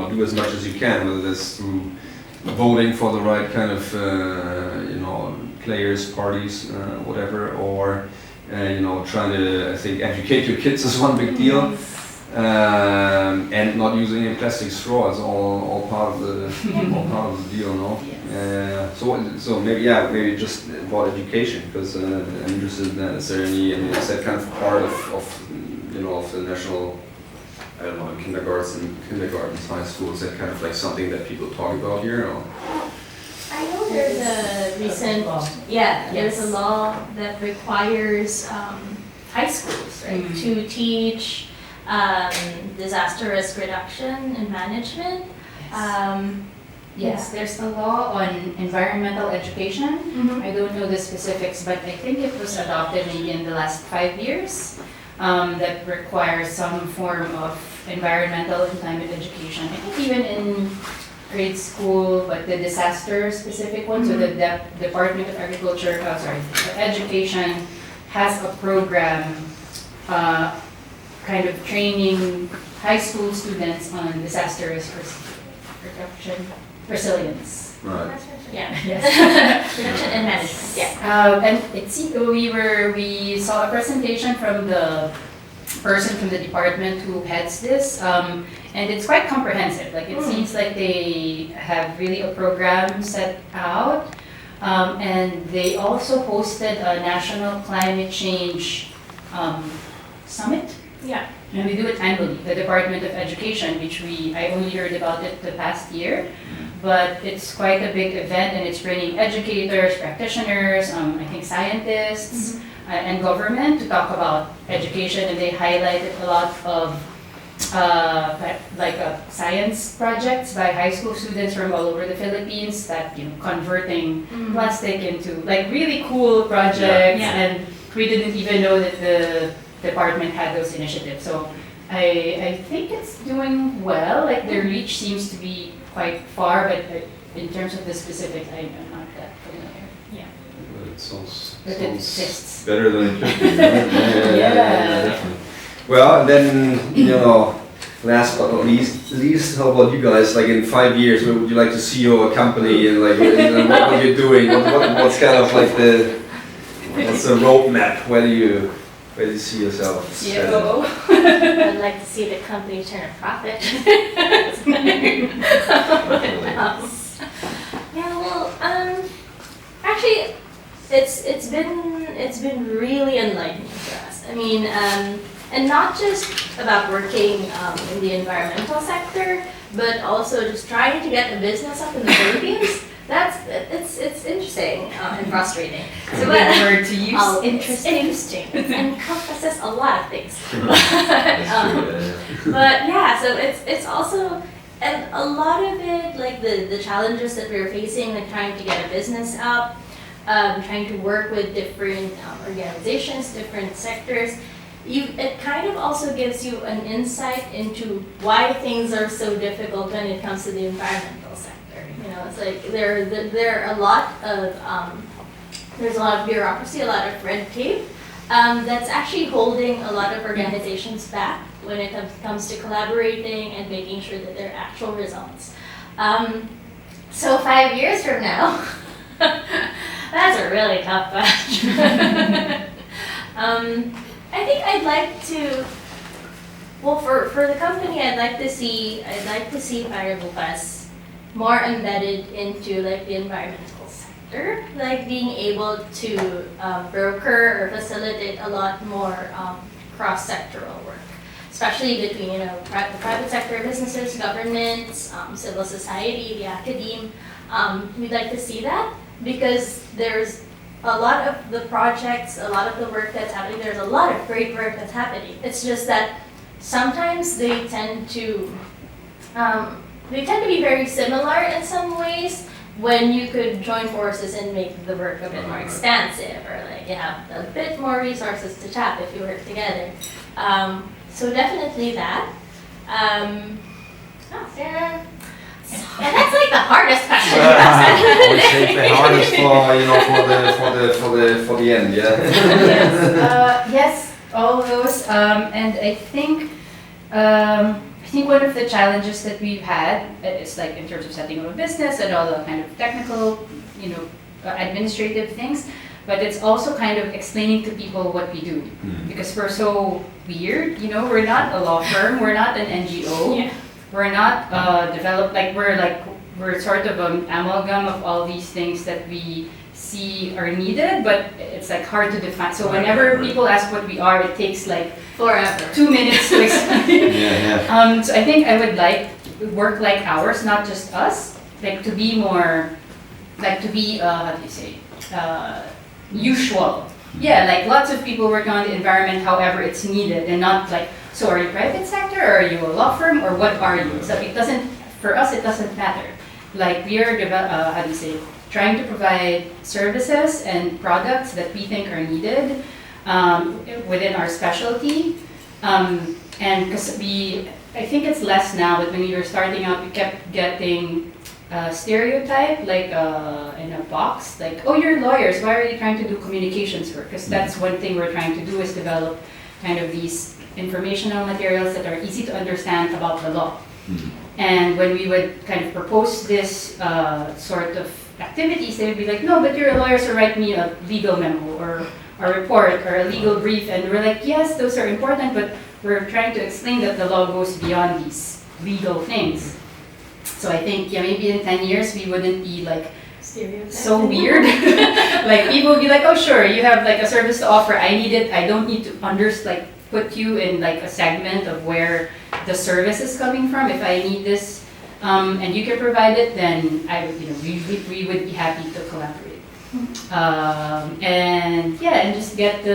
do as much as you can, whether that's through voting for the right kind of players, parties, whatever, or trying to, I think, educate your kids is one big deal, and not using any plastic straws, all part of the deal, no? So maybe just about education, because I'm interested in that. Is there any? Is that kind of part of the national? I don't know, kindergartens, high schools, is that kind of something that people talk about here? Or? I know there's a recent, there's a law that requires high schools, right, to teach disaster risk reduction and management. Yes, there's a law on environmental education. I don't know the specifics, but I think it was adopted maybe in the last 5 years. That requires some form of environmental and climate education. I think even in grade school, but the disaster-specific one, so the Department of Agriculture, Education has a program kind of training high school students on disaster risk reduction, resilience. Right. Reduction and management. And we saw a presentation from the person from the department who heads this, and it's quite comprehensive. Like it seems like they have really a program set out, and they also hosted a national climate change summit. Yeah. And we do it annually, the Department of Education, which I only heard about it the past year, but it's quite a big event, and it's bringing educators, practitioners, I think scientists, and government to talk about education, and they highlighted a lot of science projects by high school students from all over the Philippines that, you know, converting plastic into like really cool projects, and we didn't even know that the department had those initiatives. So I think it's doing well. Like the reach seems to be quite far, but in terms of the specifics, I'm not that familiar. Yeah. It sounds But it exists. better than it could be, right? Yeah. Definitely. Well, and then, you know, last but not least, how about you guys? Like in 5 years, where would you like to see your company, and like what are you doing? What's kind of like what's the roadmap? Where do you see yourself? CFO. I'd like to see the company turn a profit. Yeah, well, actually, it's been really enlightening for us. I mean, and not just about working in the environmental sector, but also just trying to get a business up in the Philippines. It's interesting and frustrating. So, but word to use. interesting. It encompasses a lot of things. That's true, But yeah, so it's also, and a lot of it, like the challenges that we're facing, like trying to get a business up, trying to work with different organizations, different sectors. It kind of also gives you an insight into why things are so difficult when it comes to the environmental sector. You know, it's like there are a lot of there's a lot of bureaucracy, a lot of red tape that's actually holding a lot of organizations back when it comes to collaborating and making sure that there are actual results. So 5 years from now, that's a really tough question. I think I'd like to, well, for the company, I'd like to see Parabukas more embedded into like the environmental sector, like being able to broker or facilitate a lot more cross-sectoral work, especially between the private sector businesses, governments, civil society, the academe. We'd like to see that because there's a lot of the projects, a lot of the work that's happening, there's a lot of great work that's happening. It's just that sometimes they tend to be very similar in some ways when you could join forces and make the work a bit more expansive, or like you have a bit more resources to tap if you work together. So definitely that. And that's like the hardest question. I would say the hardest for the end, yeah. Yes, all of those, and I think one of the challenges that we've had is like in terms of setting up a business and all the kind of technical, administrative things, but it's also kind of explaining to people what we do because we're so weird. We're not a law firm, we're not an NGO. Yeah. We're not developed, we're sort of an amalgam of all these things that we see are needed, but it's like hard to define. So whenever people ask what we are, it takes like forever, 2 minutes to explain. Yeah. So I think I would like work like ours, not just us, like to be more, how do you say, usual. Yeah, like lots of people working on the environment however it's needed, and not like, so are you private sector, or are you a law firm, or what are you? So for us it doesn't matter. Like we are, trying to provide services and products that we think are needed within our specialty. And because I think it's less now, but when we were starting out, we kept getting stereotype, like in a box, like, oh, you're lawyers, why are you trying to do communications work? Because that's one thing we're trying to do, is develop kind of these informational materials that are easy to understand about the law. And when we would kind of propose this sort of activities, they would be like, no, but you're a lawyer, so write me a legal memo or a report or a legal brief. And we're like, yes, those are important, but we're trying to explain that the law goes beyond these legal things. So I think, yeah, maybe in 10 years we wouldn't be like so weird. Like people would be like, oh sure, you have like a service to offer, I need it, I don't need to like put you in like a segment of where the service is coming from. If I need this and you can provide it, then I would, we would be happy to collaborate. And yeah, and just get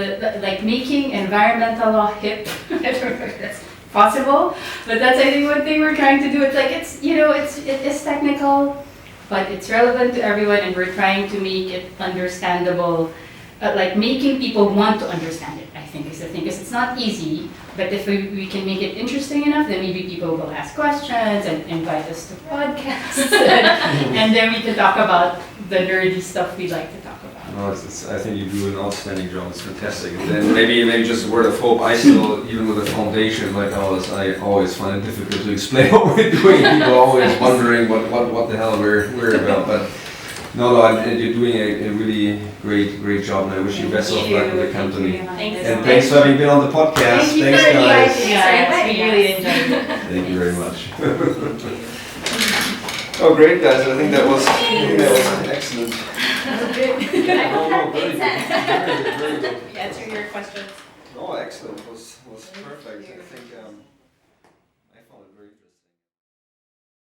like making environmental law hip. I don't know if that's possible, but that's I think one thing we're trying to do. It's like it is technical, but it's relevant to everyone, and we're trying to make it understandable, like making people want to understand it. I think is the thing, because it's not easy. But if we can make it interesting enough, then maybe people will ask questions and invite us to podcasts, and then we can talk about the nerdy stuff we like to talk about. No, I think you do an outstanding job. It's fantastic. And then maybe just a word of hope. I still, even with the foundation like ours, I always find it difficult to explain what we're doing. People are always wondering what the hell we're about. But no, you're doing a really great job, and I wish you best of luck with the company. And thanks for having been on the podcast. Thanks, guys. Yeah, we really enjoyed it. Thank you very much. Oh, great, guys! I think that was excellent. I hope that made sense. Very good. Answer your questions. Oh, excellent. Was perfect. I think.